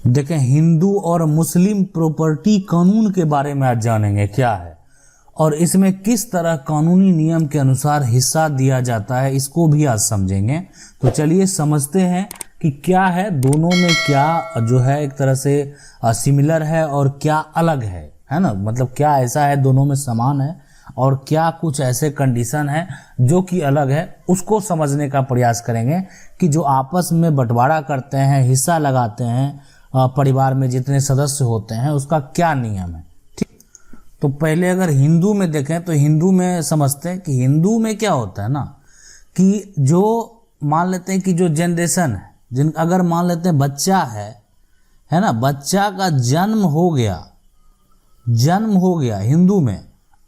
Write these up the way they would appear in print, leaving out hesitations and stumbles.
देखें, हिंदू और मुस्लिम प्रॉपर्टी कानून के बारे में आज जानेंगे क्या है और इसमें किस तरह कानूनी नियम के अनुसार हिस्सा दिया जाता है, इसको भी आज समझेंगे। तो चलिए समझते हैं कि क्या है दोनों में, क्या जो है एक तरह से सिमिलर है और क्या अलग है ना। मतलब क्या ऐसा है दोनों में समान है और क्या कुछ ऐसे कंडीशन है जो कि अलग है, उसको समझने का प्रयास करेंगे कि जो आपस में बंटवारा करते हैं, हिस्सा लगाते हैं, परिवार में जितने सदस्य होते हैं उसका क्या नियम है। ठीक, तो पहले अगर हिंदू में देखें तो हिंदू में समझते हैं कि हिंदू में क्या होता है ना कि जो मान लेते हैं कि जो जनरेशन है, अगर मान लेते हैं बच्चा है ना, बच्चा का जन्म हो गया हिंदू में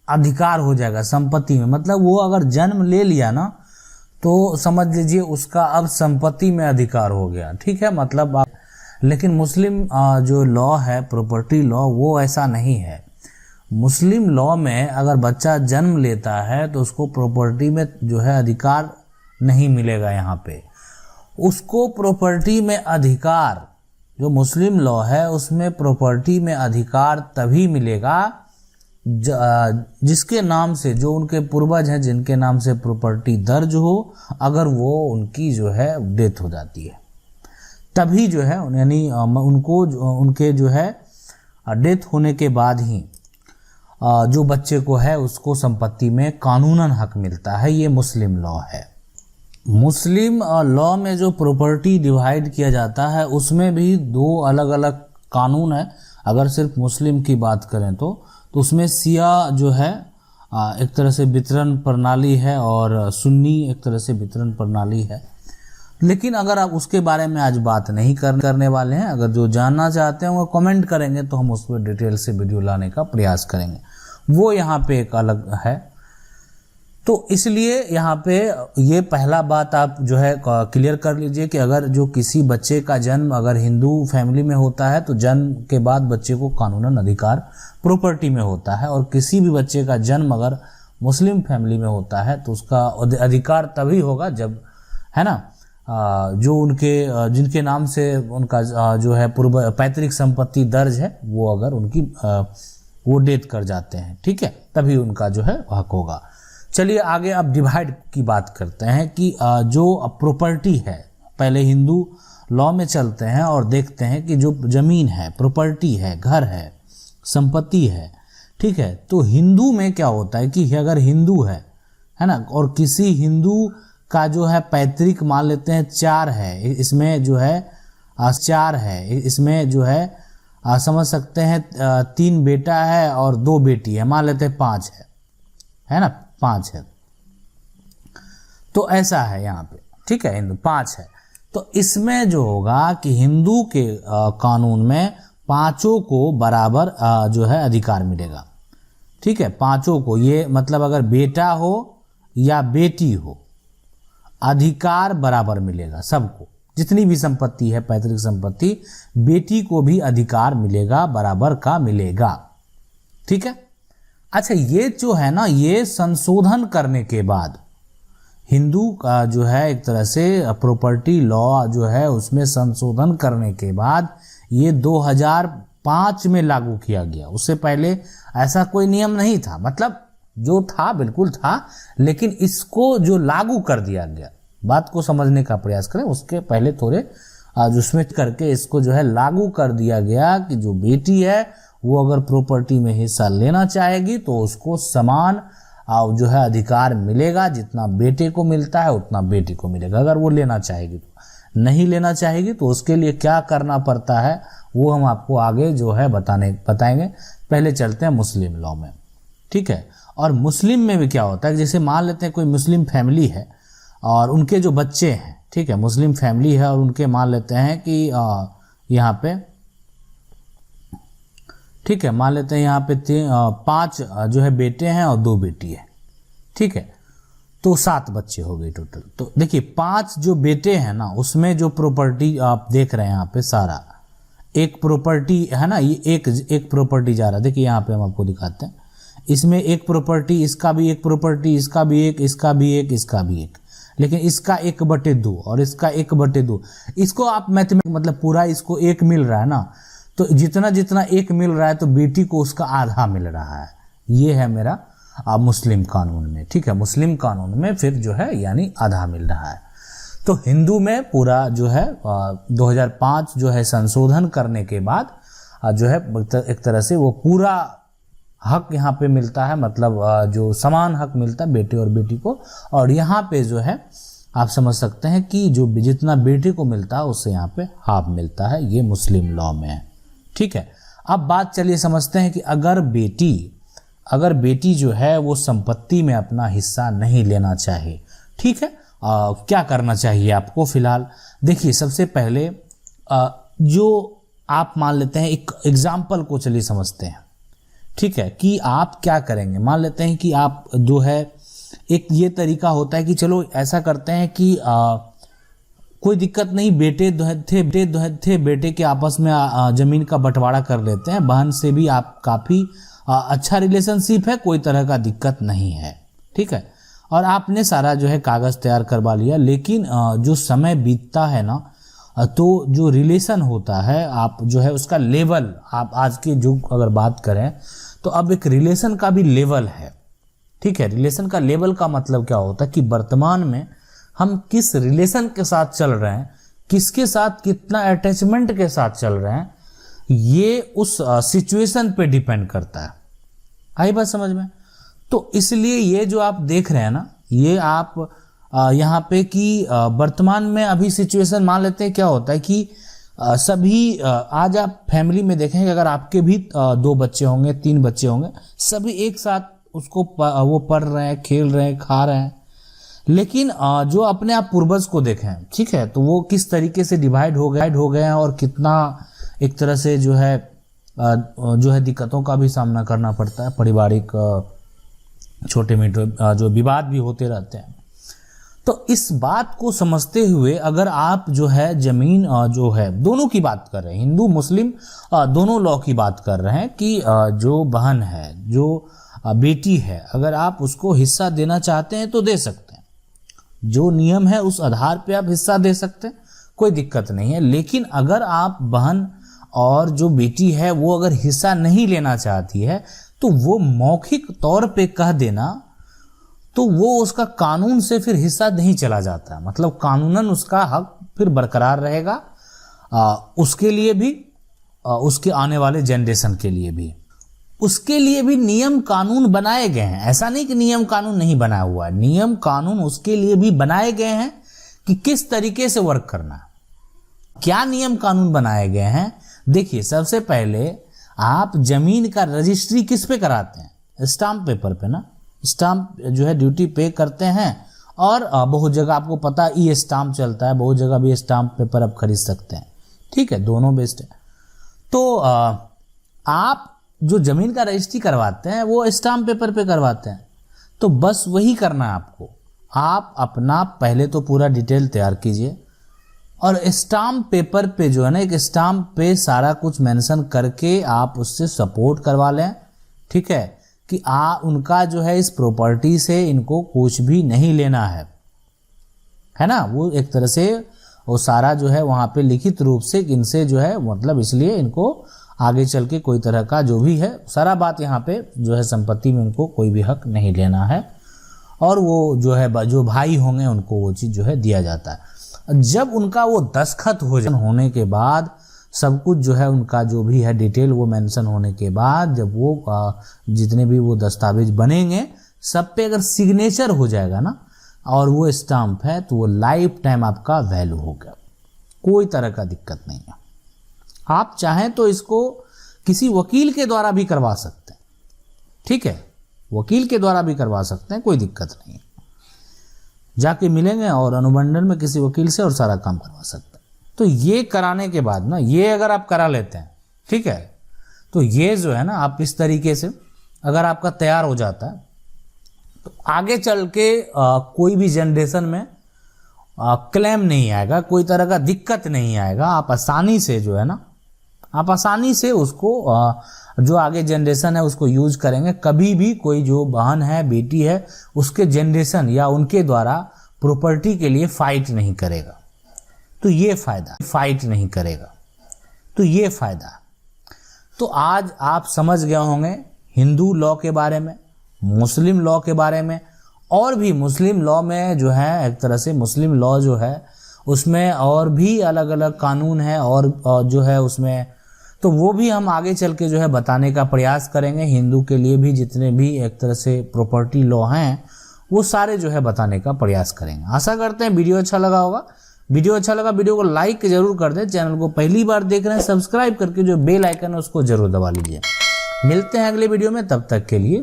अधिकार हो जाएगा संपत्ति में। मतलब वो अगर जन्म ले लिया ना तो समझ लीजिए उसका अब संपत्ति में अधिकार हो गया। ठीक है, मतलब लेकिन मुस्लिम जो लॉ है, प्रॉपर्टी लॉ, वो ऐसा नहीं है। मुस्लिम लॉ में अगर बच्चा जन्म लेता है तो उसको प्रॉपर्टी में जो है अधिकार नहीं मिलेगा। यहाँ पे उसको प्रॉपर्टी में अधिकार, जो मुस्लिम लॉ है उसमें प्रॉपर्टी में अधिकार तभी मिलेगा जिसके नाम से, जो उनके पूर्वज हैं जिनके नाम से प्रॉपर्टी दर्ज हो, अगर वो उनकी जो है डेथ हो जाती है तभी जो है, यानी उनको उनके जो है डेथ होने के बाद ही जो बच्चे को है उसको संपत्ति में कानूनन हक मिलता है। ये मुस्लिम लॉ है। मुस्लिम लॉ में जो प्रॉपर्टी डिवाइड किया जाता है उसमें भी दो अलग अलग कानून है। अगर सिर्फ मुस्लिम की बात करें तो उसमें शिया जो है एक तरह से वितरण प्रणाली है और सुन्नी एक तरह से वितरण प्रणाली है। लेकिन अगर आप उसके बारे में आज बात नहीं करने वाले हैं, अगर जो जानना चाहते हैं वो कमेंट करेंगे तो हम उस पर डिटेल से वीडियो लाने का प्रयास करेंगे। वो यहाँ पे एक अलग है। तो इसलिए यहाँ पे ये पहला बात आप जो है क्लियर कर लीजिए कि अगर जो किसी बच्चे का जन्म अगर हिंदू फैमिली में होता है तो जन्म के बाद बच्चे को कानूनन अधिकार प्रॉपर्टी में होता है, और किसी भी बच्चे का जन्म अगर मुस्लिम फैमिली में होता है तो उसका अधिकार तभी होगा जब, है ना, जो उनके जिनके नाम से उनका जो है पूर्व पैतृक संपत्ति दर्ज है वो अगर उनकी वो डेथ कर जाते हैं, ठीक है, तभी उनका जो है हक होगा। चलिए आगे अब डिवाइड की बात करते हैं कि जो प्रॉपर्टी है, पहले हिंदू लॉ में चलते हैं और देखते हैं कि जो जमीन है, प्रॉपर्टी है, घर है, संपत्ति है, ठीक है। तो हिंदू में क्या होता है कि अगर हिंदू है ना, और किसी हिंदू का जो है पैतृक मान लेते हैं 4 है, इसमें जो है 4 है, इसमें जो है समझ सकते हैं 3 बेटा है और 2 बेटी है, मान लेते हैं 5 है ना, 5 है। तो ऐसा है यहाँ पे, ठीक है, हिंदू 5 है। तो इसमें जो होगा कि हिंदू के कानून में पांचों को बराबर जो है अधिकार मिलेगा, ठीक है, पांचों को। ये मतलब अगर बेटा हो या बेटी हो अधिकार बराबर मिलेगा सबको। जितनी भी संपत्ति है पैतृक संपत्ति, बेटी को भी अधिकार मिलेगा, बराबर का मिलेगा, ठीक है। अच्छा, ये जो है ना, ये संशोधन करने के बाद हिंदू का जो है एक तरह से प्रॉपर्टी लॉ जो है उसमें संशोधन करने के बाद ये 2005 में लागू किया गया। उससे पहले ऐसा कोई नियम नहीं था, मतलब जो था बिल्कुल था, लेकिन इसको जो लागू कर दिया गया, बात को समझने का प्रयास करें, उसके पहले थोड़े उसमें करके इसको जो है लागू कर दिया गया कि जो बेटी है वो अगर प्रॉपर्टी में हिस्सा लेना चाहेगी तो उसको समान जो है अधिकार मिलेगा, जितना बेटे को मिलता है उतना बेटी को मिलेगा अगर वो लेना चाहेगी। तो नहीं लेना चाहेगी तो उसके लिए क्या करना पड़ता है वो हम आपको आगे जो है बताएंगे। पहले चलते हैं मुस्लिम लॉ में, ठीक है। और मुस्लिम में भी क्या होता है, जैसे मान लेते हैं कोई मुस्लिम फैमिली है और उनके जो बच्चे हैं, ठीक है, मुस्लिम फैमिली है और उनके मान लेते हैं कि यहाँ पे, ठीक है, मान लेते हैं यहाँ पे 5 जो है बेटे हैं और 2 बेटी है, ठीक है, तो 7 बच्चे हो गए टोटल। तो देखिए 5 जो बेटे हैं ना उसमें जो प्रॉपर्टी आप देख रहे हैं यहाँ पे सारा एक प्रॉपर्टी है ना, ये एक प्रॉपर्टी जा रहा है। देखिए यहाँ पे हम आपको दिखाते हैं, इसमें एक प्रॉपर्टी, इसका भी एक प्रॉपर्टी, इसका भी एक, इसका भी एक, इसका भी एक, लेकिन इसका 1/2 और इसका 1/2, इसको आप मैथमेटिक्स मतलब पूरा इसको 1 मिल रहा है ना, तो जितना जितना 1 मिल रहा है तो बेटी को उसका आधा मिल रहा है। ये है मेरा मुस्लिम कानून में, ठीक है। मुस्लिम कानून में फिर जो है यानी आधा मिल रहा है। तो हिंदू में पूरा जो है 2005 जो है संशोधन करने के बाद जो है एक तरह से वो पूरा हक यहाँ पे मिलता है, मतलब जो समान हक मिलता है बेटे और बेटी को। और यहाँ पे जो है आप समझ सकते हैं कि जो जितना बेटे को मिलता है उससे यहाँ पे हाफ मिलता है, ये मुस्लिम लॉ में है, ठीक है। अब बात चलिए समझते हैं कि अगर बेटी जो है वो संपत्ति में अपना हिस्सा नहीं लेना चाहे, ठीक है, क्या करना चाहिए आपको। फिलहाल देखिए, सबसे पहले जो आप मान लेते हैं, एक एग्जाम्पल को चलिए समझते हैं, ठीक है, कि आप क्या करेंगे। मान लेते हैं कि आप जो है एक ये तरीका होता है कि चलो ऐसा करते हैं कि कोई दिक्कत नहीं, बेटे के आपस में जमीन का बंटवारा कर लेते हैं, बहन से भी आप काफ़ी अच्छा रिलेशनशिप है, कोई तरह का दिक्कत नहीं है, ठीक है। और आपने सारा जो है कागज़ तैयार करवा लिया, लेकिन जो समय बीतता है ना, तो जो रिलेशन होता है आप जो है उसका लेवल, आप आज के जो अगर बात करें तो अब एक रिलेशन का भी लेवल है, ठीक है। रिलेशन का लेवल का मतलब क्या होता है कि वर्तमान में हम किस रिलेशन के साथ चल रहे हैं, किसके साथ कितना अटैचमेंट के साथ चल रहे हैं, ये उस सिचुएशन पे डिपेंड करता है। आई बात समझ में। तो इसलिए ये जो आप देख रहे हैं ना, ये आप यहाँ पे कि वर्तमान में अभी सिचुएशन मान लेते हैं क्या होता है कि सभी आज आप फैमिली में देखेंगे, अगर आपके भी 2 बच्चे होंगे, 3 बच्चे होंगे, सभी एक साथ उसको वो पढ़ रहे हैं, खेल रहे हैं, खा रहे हैं। लेकिन जो अपने आप पूर्वज को देखें, ठीक है, तो वो किस तरीके से डिवाइड हो गए हैं और कितना एक तरह से जो है दिक्कतों का भी सामना करना पड़ता है, पारिवारिक छोटे मोटे जो विवाद भी होते रहते हैं। तो इस बात को समझते हुए अगर आप जो है जमीन जो है दोनों की बात कर रहे हैं, हिंदू मुस्लिम दोनों लॉ की बात कर रहे हैं कि जो बहन है, जो बेटी है, अगर आप उसको हिस्सा देना चाहते हैं तो दे सकते हैं। जो नियम है उस आधार पे आप हिस्सा दे सकते हैं, कोई दिक्कत नहीं है। लेकिन अगर आप बहन और जो बेटी है वो अगर हिस्सा नहीं लेना चाहती है तो वो मौखिक तौर पे कह देना, तो वो उसका कानून से फिर हिस्सा नहीं चला जाता, मतलब कानूनन उसका हक फिर बरकरार रहेगा, उसके लिए भी, उसके आने वाले जनरेशन के लिए भी। उसके लिए भी नियम कानून बनाए गए हैं, ऐसा नहीं कि नियम कानून नहीं बना हुआ है, नियम कानून उसके लिए भी बनाए गए हैं कि किस तरीके से वर्क करना है। क्या नियम कानून बनाए गए हैं, देखिए। सबसे पहले आप जमीन का रजिस्ट्री किस पे कराते हैं, स्टाम्प पेपर पे ना, स्टाम्प जो है ड्यूटी पे करते हैं। और बहुत जगह आपको पता ई स्टाम्प चलता है, बहुत जगह भी स्टाम्प पेपर आप खरीद सकते हैं, ठीक है, दोनों बेस्ट है। तो आप जो जमीन का रजिस्ट्री करवाते हैं वो स्टाम्प पेपर पे करवाते हैं, तो बस वही करना है आपको। आप अपना पहले तो पूरा डिटेल तैयार कीजिए और स्टाम्प पेपर पे जो है ना, एक स्टाम्प पे सारा कुछ मेंशन करके आप उससे सपोर्ट करवा लें, ठीक है, कि उनका जो है इस प्रॉपर्टी से इनको कुछ भी नहीं लेना है ना। वो एक तरह से वो सारा जो है वहाँ पे लिखित रूप से इनसे जो है, मतलब इसलिए इनको आगे चल के कोई तरह का जो भी है सारा बात यहाँ पे जो है संपत्ति में उनको कोई भी हक नहीं लेना है। और वो जो है जो भाई होंगे उनको वो चीज़ जो है दिया जाता है। जब उनका वो दस्तखत होने के बाद, सब कुछ जो है उनका जो भी है डिटेल वो मेंशन होने के बाद, जब वो जितने भी वो दस्तावेज बनेंगे सब पे अगर सिग्नेचर हो जाएगा ना और वो स्टाम्प है, तो वो लाइफ टाइम आपका वैल्यू होगा, कोई तरह का दिक्कत नहीं है। आप चाहें तो इसको किसी वकील के द्वारा भी करवा सकते हैं, ठीक है, वकील के द्वारा भी करवा सकते हैं, कोई दिक्कत नहीं है। जाके मिलेंगे और अनुबंधन में किसी वकील से और सारा काम करवा सकते हैं। तो ये कराने के बाद ना, ये अगर आप करा लेते हैं, ठीक है, तो ये जो है ना आप इस तरीके से अगर आपका तैयार हो जाता है तो आगे चल के कोई भी जनरेशन में क्लेम नहीं आएगा, कोई तरह का दिक्कत नहीं आएगा। आप आसानी से जो है ना, आप आसानी से उसको जो आगे जनरेशन है उसको यूज करेंगे। कभी भी कोई जो बहन है, बेटी है, उसके जनरेशन या उनके द्वारा प्रॉपर्टी के लिए फाइट नहीं करेगा, तो ये फायदा, फाइट नहीं करेगा तो ये फायदा। तो आज आप समझ गए होंगे हिंदू लॉ के बारे में, मुस्लिम लॉ के बारे में, और भी मुस्लिम लॉ में जो है एक तरह से मुस्लिम लॉ जो है उसमें और भी अलग अलग कानून है और जो है उसमें, तो वो भी हम आगे चल के जो है बताने का प्रयास करेंगे। हिंदू के लिए भी जितने भी एक तरह से प्रॉपर्टी लॉ हैं वो सारे जो है बताने का प्रयास करेंगे। आशा करते हैं वीडियो अच्छा लगा होगा। वीडियो अच्छा लगा वीडियो को लाइक जरूर कर दें। चैनल को पहली बार देख रहे हैं सब्सक्राइब करके जो बेल आइकन है उसको जरूर दबा लीजिए। मिलते हैं अगले वीडियो में, तब तक के लिए।